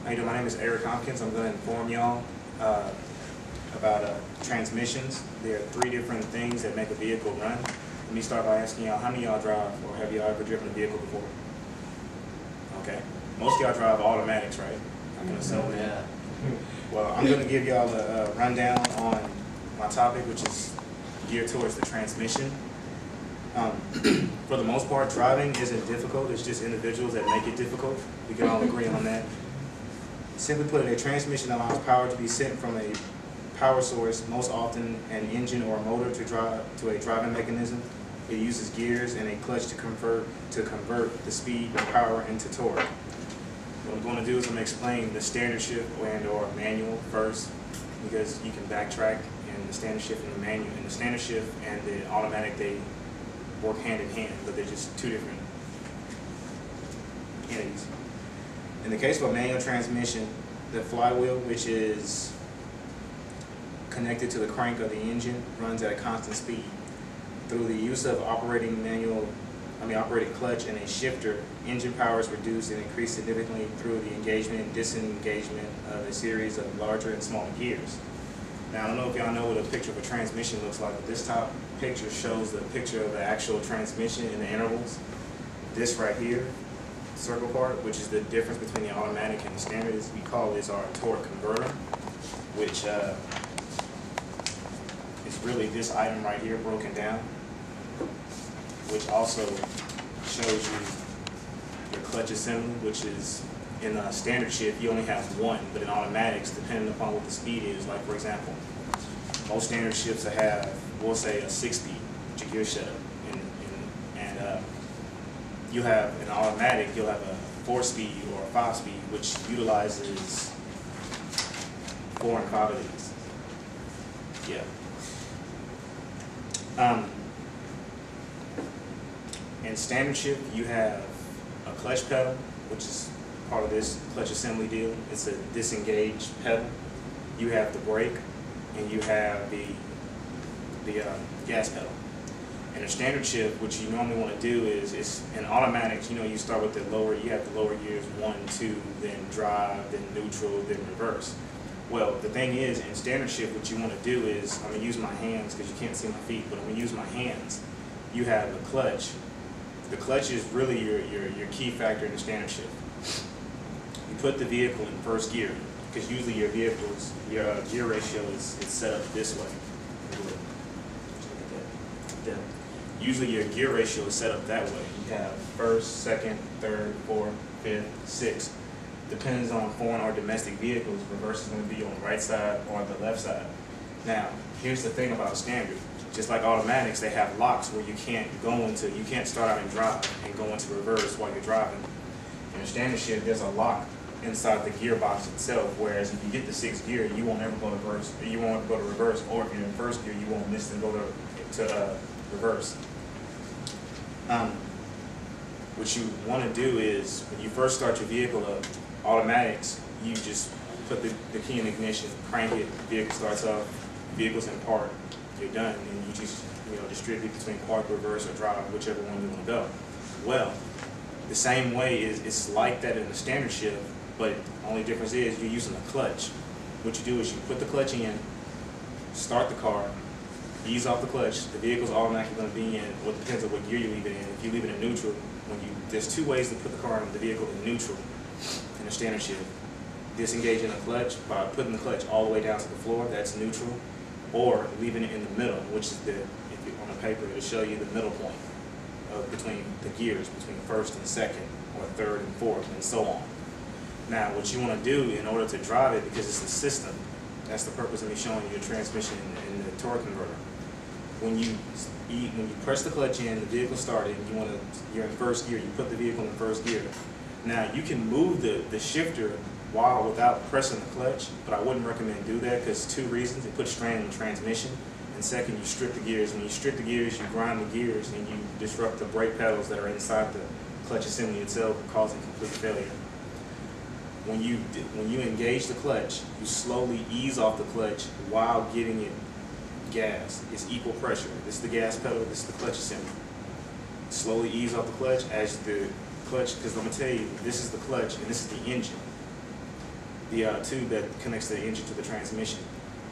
How you doing? My name is Aaric Hopkins. I'm going to inform y'all about transmissions. There are 3 different things that make a vehicle run. Let me start by asking y'all, how many of y'all drive, or have y'all ever driven a vehicle before? Okay. Most of y'all drive automatics, right? I can assume that. Yeah. Well, I'm going to give y'all a rundown on my topic, which is geared towards the transmission. For the most part, driving isn't difficult. It's just individuals that make it difficult. We can all agree on that. Simply put, a transmission allows power to be sent from a power source, most often an engine or a motor, to a driving mechanism. It uses gears and a clutch to convert the speed and power into torque. What I'm going to do is I'm going to explain the standard shift and/or manual first, because you can backtrack in the standard shift and the manual. And the standard shift and the automatic, they work hand in hand, but they're just 2 different entities. In the case of a manual transmission, the flywheel, which is connected to the crank of the engine, runs at a constant speed. Through the use of operating clutch and a shifter, engine power is reduced and increased significantly through the engagement and disengagement of a series of larger and smaller gears. Now, I don't know if y'all know what a picture of a transmission looks like, but this top picture shows the picture of the actual transmission in the intervals. This right here, circle part, which is the difference between the automatic and the standard, is we call this our torque converter, which is really this item right here broken down, which also shows you your clutch assembly, which is in a standard shift you only have 1, but in automatics, depending upon what the speed is, like for example, most standard shifts have, we'll say, a 6-speed, which is gear setup, and you have an automatic, you'll have a 4-speed or a 5-speed, which utilizes 4 and 5 of these. Yeah. In standard shift, you have a clutch pedal, which is part of this clutch assembly deal. It's a disengaged pedal. You have the brake, and you have the gas pedal. In a standard shift, what you normally want to do is in automatics, you start with the lower, you have the lower gears 1, 2, then drive, then neutral, then reverse. Well, the thing is, in standard shift, what you want to do is, I'm going to use my hands because you can't see my feet, but I'm going to use my hands. You have the clutch. The clutch is really your key factor in the standard shift. You put the vehicle in first gear, because usually your vehicle's, your gear ratio is set up this way. Usually your gear ratio is set up that way. You have first, second, third, fourth, fifth, sixth. Depends on foreign or domestic vehicles, reverse is going to be on the right side or the left side. Now, here's the thing about standard. Just like automatics, they have locks where you can't start out and drive and go into reverse while you're driving. In a standard shift, there's a lock inside the gearbox itself, whereas if you get the 6th gear, you won't ever go to reverse, or if you're in first gear, you won't miss and go to reverse. What you want to do is, when you first start your vehicle up, automatics, you just put the key in ignition, crank it, vehicle starts up, vehicle's in park, you're done, and you just distribute between park, reverse, or drive, whichever one you want to go. Well, the same way it's like that in the standard shift, but the only difference is you're using a clutch. What you do is you put the clutch in, start the car, ease off the clutch, the vehicle's automatically going to be in, well, it depends on what gear you leave it in. If you leave it in neutral, there's 2 ways to put the car in the vehicle in neutral in a standard shift. Disengaging the clutch by putting the clutch all the way down to the floor, that's neutral, or leaving it in the middle, which is on the paper, it'll show you the middle point between the gears, between first and second, or third and fourth, and so on. Now, what you want to do in order to drive it, because it's a system, that's the purpose of me showing you the transmission and the torque converter. When you press the clutch in, the vehicle started, you're in first gear, you put the vehicle in first gear. Now, you can move the shifter without pressing the clutch, but I wouldn't recommend do that because 2 reasons. It puts strain on the transmission, and second, you strip the gears. When you strip the gears, you grind the gears, and you disrupt the brake pedals that are inside the clutch assembly itself, causing complete failure. When you engage the clutch, you slowly ease off the clutch while giving it gas. It's equal pressure. This is the gas pedal, this is the clutch assembly. Slowly ease off the clutch as the clutch, because I'm going to tell you, this is the clutch and this is the engine. tube that connects the engine to the transmission.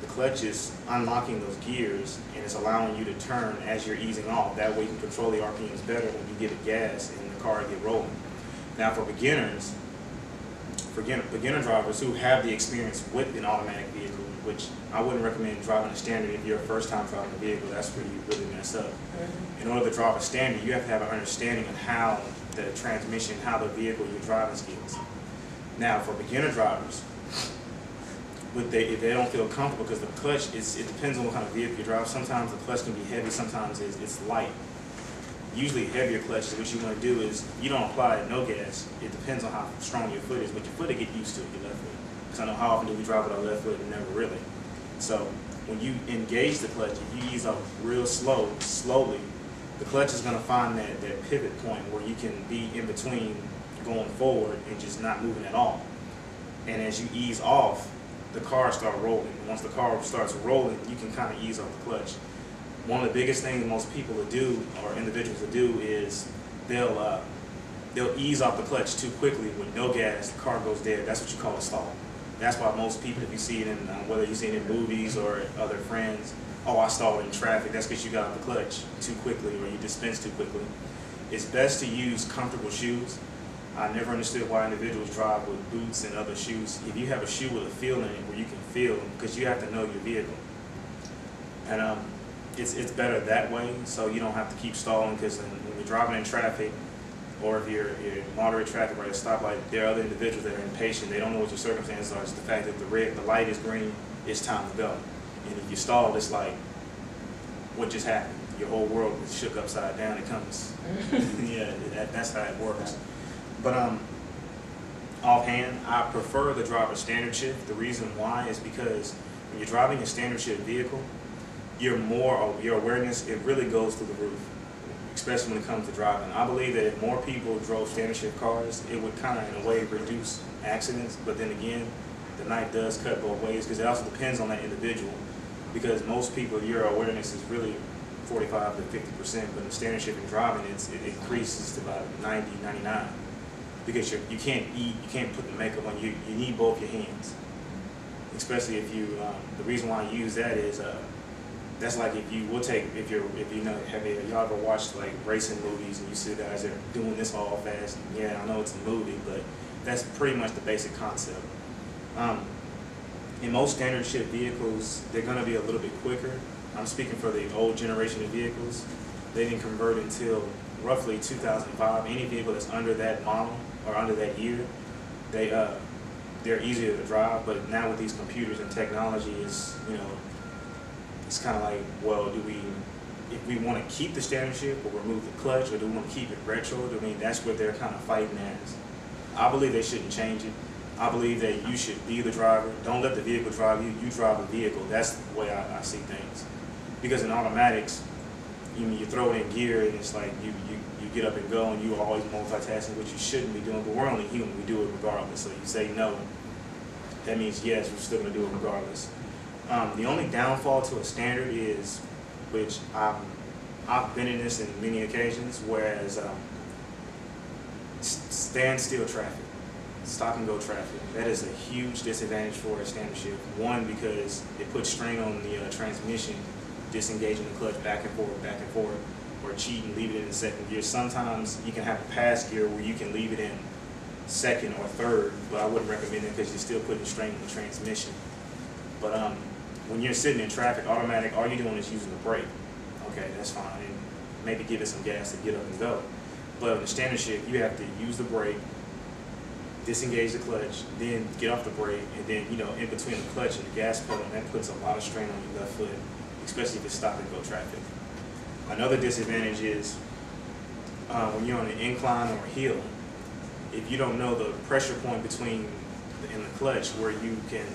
The clutch is unlocking those gears, and it's allowing you to turn as you're easing off. That way you can control the RPMs better when you give it gas and the car get rolling. Now for beginners, beginner drivers who have the experience with an automatic vehicle, which I wouldn't recommend driving a standard if you're a first time driving a vehicle. That's where you really mess up. In order to drive a standard, you have to have an understanding of how the transmission, how the vehicle you're driving skills. Now for beginner drivers, if they don't feel comfortable, because the clutch, it depends on what kind of vehicle you drive. Sometimes the clutch can be heavy, sometimes it's light. Usually heavier clutches, what you want to do is, you don't apply no gas. It depends on how strong your foot is, but your foot will get used to it, your left foot. Because I know how often do we drive with our left foot, and never really. So when you engage the clutch, if you ease up real slowly, the clutch is going to find that pivot point where you can be in between going forward and just not moving at all. And as you ease off, the car starts rolling. Once the car starts rolling, you can kind of ease off the clutch. One of the biggest things most people will do, or individuals will do, is they'll ease off the clutch too quickly with no gas. The car goes dead. That's what you call a stall. That's why most people, if you see it in whether you see it in movies or other friends, oh, I stalled in traffic. That's because you got off the clutch too quickly, or you dispensed too quickly. It's best to use comfortable shoes. I never understood why individuals drive with boots and other shoes. If you have a shoe with a feel in it where you can feel, because you have to know your vehicle. And it's better that way, so you don't have to keep stalling, because when you're driving in traffic, or if you're in moderate traffic or at a stoplight, there are other individuals that are impatient. They don't know what your circumstances are. It's the fact that the light is green, it's time to go. And if you stall, it's like, what just happened? Your whole world is shook upside down. It comes, yeah, that's how it works. But offhand, I prefer the driver standard shift. The reason why is because when you're driving a standard shift vehicle, your awareness, it really goes through the roof, especially when it comes to driving. I believe that if more people drove standard shift cars, it would kind of, in a way, reduce accidents. But then again, the knife does cut both ways, because it also depends on that individual. Because most people, your awareness is really 45 to 50%, but in standard shift and driving, it increases to about 90, 99. Because you can't eat, you can't put the makeup on. You need both your hands. Especially if you, the reason why I use that is, that's like if you know, have y'all ever watched like racing movies and you see guys that are doing this all fast? Yeah, I know it's a movie, but that's pretty much the basic concept. In most standard shift vehicles, they're going to be a little bit quicker. I'm speaking for the old generation of vehicles. They didn't convert until roughly 2005. Any vehicle that's under that model or under that year, they're easier to drive. But now with these computers and technology, it's kind of like, well, if we want to keep the standard shift or remove the clutch, or do we want to keep it retro? I mean, that's what they're kind of fighting as. I believe they shouldn't change it. I believe that you should be the driver. Don't let the vehicle drive you. You drive the vehicle. That's the way I see things. Because in automatics, you throw it in gear and it's like you get up and go, and you are always multitasking, which you shouldn't be doing. But we're only human. We do it regardless. So you say no, that means yes, we're still going to do it regardless. The only downfall to a standard is, which I've been in this in many occasions, whereas standstill traffic, stop and go traffic, that is a huge disadvantage for a standard shift. One, because it puts strain on the transmission, disengaging the clutch back and forth, or cheating, leave it in second gear. Sometimes you can have a pass gear where you can leave it in second or third, but I wouldn't recommend it because you're still putting strain on the transmission. But when you're sitting in traffic, automatic, all you're doing is using the brake. Okay, that's fine, and maybe give it some gas to get up and go. But in the standard shift, you have to use the brake, disengage the clutch, then get off the brake, and then, in between the clutch and the gas pedal, and that puts a lot of strain on your left foot, especially if it's stop and go traffic. Another disadvantage is when you're on an incline or a hill, if you don't know the pressure point between in the clutch where you can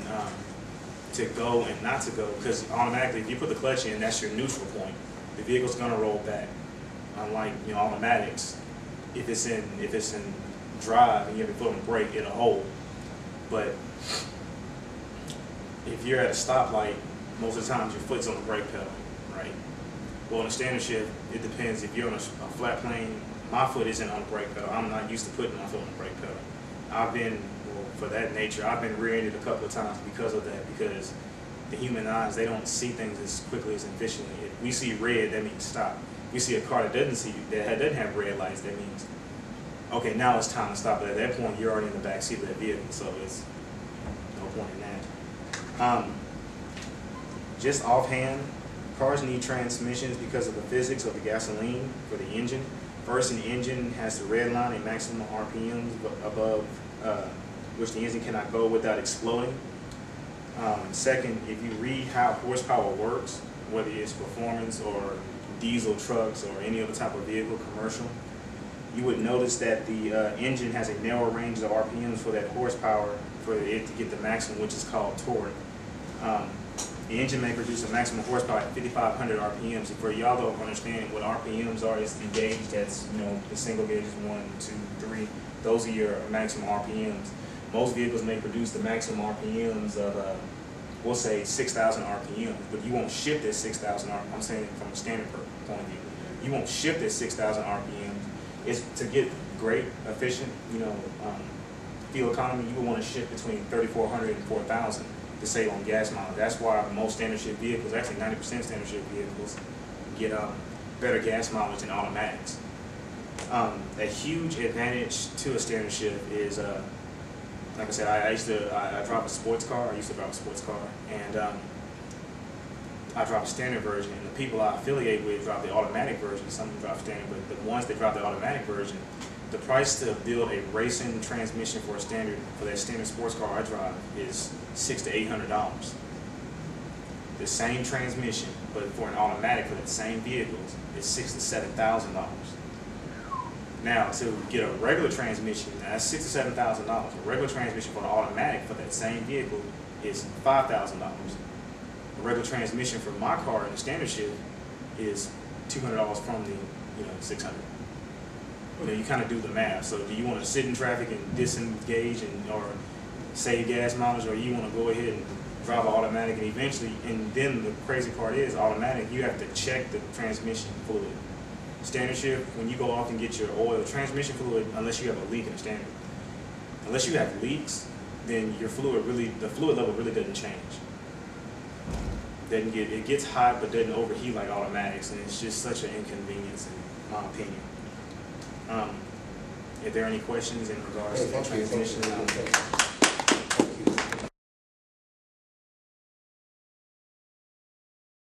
to go and not to go, because automatically if you put the clutch in, that's your neutral point. The vehicle's going to roll back. Unlike automatics, if it's in drive and you have your foot on the brake, it'll hold. But if you're at a stoplight, most of the times your foot's on the brake pedal, right? Well, in a standard shift, it depends. If you're on a flat plane, my foot isn't on the brake pedal. I'm not used to putting my foot on the brake pedal. I've been, for that nature. I've been rear-ended a couple of times because of that, because the human eyes, they don't see things as quickly as efficiently. If we see red, that means stop. If we see a car that doesn't have red lights, that means, okay, now it's time to stop. But at that point, you're already in the back seat of that vehicle, so it's no point in that. Just offhand, cars need transmissions because of the physics of the gasoline for the engine. First, an engine has to redline a maximum RPMs above which the engine cannot go without exploding. Second, if you read how horsepower works, whether it's performance or diesel trucks or any other type of vehicle, commercial, you would notice that the engine has a narrow range of RPMs for that horsepower for it to get the maximum, which is called torque. The engine may produce a maximum horsepower at 5,500 RPMs. And for y'all don't understand what RPMs are, it's the gauge that's, you know, the single gauges 1, 2, 3. Those are your maximum RPMs. Most vehicles may produce the maximum RPMs of, we'll say 6,000 RPMs, but you won't shift at 6,000 RPMs. I'm saying from a standard point of view. You won't shift at 6,000 RPMs. It's to get great, efficient, you know, fuel economy, you would want to shift between 3,400 and 4,000 to save on gas mileage. That's why most standard shift vehicles, actually 90% standard shift vehicles, get better gas mileage than automatics. A huge advantage to a standard shift is, like I said, I drive a sports car. I used to drive a sports car, and I drive a standard version. And the people I affiliate with drive the automatic version. Some drive standard, but the ones that drive the automatic version, the price to build a racing transmission for that standard sports car I drive is $600 to $800. The same transmission, but for an automatic for the same vehicles, is $6,000 to $7,000. Now, to get a regular transmission, that's $6,000 to $7,000. A regular transmission for an automatic for that same vehicle is $5,000. A regular transmission for my car in the standard shift is $200 from the $600. You know, you kind of do the math. So, do you want to sit in traffic and disengage or save gas mileage, or you want to go ahead and drive an automatic and eventually? And then the crazy part is, automatic, you have to check the transmission fluid. Standard shift, when you go off and get your oil, transmission fluid, unless you have a leak in the standard, unless you have leaks, then your fluid the fluid level really doesn't change. It gets hot but doesn't overheat like automatics, and it's just such an inconvenience in my opinion. If there are any questions in regards to the transmission?